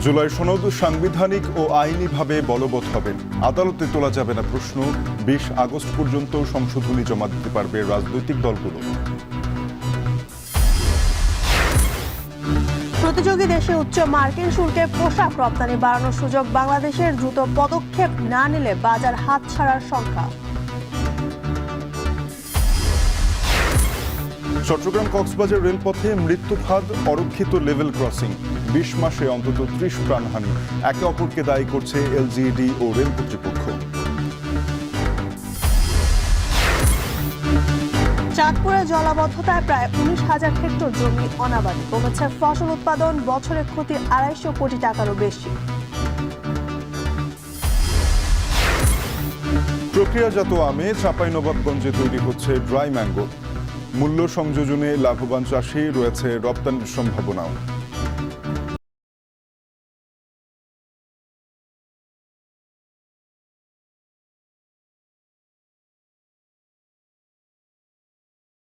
জুলাই সনদ সাংবিধানিক ও আইনিভাবে বলবৎ হবে। আদালতে তোলা যাবে না প্রশ্ন। 20 আগস্ট পর্যন্ত সংশোধনী জমা দিতে পারবে রাজনৈতিক দলগুলো। প্রতিযোগী দেশে উচ্চ মার্কিন শুল্কের পোশাক রপ্তানি বাড়ানোর সুযোগ বাংলাদেশের দ্রুত পদক্ষেপ না নিলে বাজার হাতছাড়ার শঙ্কা। চট্টগ্রাম কক্সবাজার রেলপথে মৃত্যুফাদ, অরক্ষিত লেভেল ক্রসিং। 20 মাসে অন্তত 30 প্রাণহানি। একে অপরকে দায়ী করছে এলজিইডি ও রেল কর্তৃপক্ষ। চাঁদপুরে জলাবদ্ধতায় প্রায় 19,000 হেক্টর জমি অনাবাদি। কমেছে ফসল উৎপাদন, বছরে ক্ষতি 250 কোটি টাকারও বেশি। প্রক্রিয়াজাত আমে চাঁপাইনবাবগঞ্জে তৈরি হচ্ছে ড্রাই ম্যাঙ্গো। মূল্য সংযোজনে লাভবান চাষী, রয়েছে রপ্তানির সম্ভাবনাও।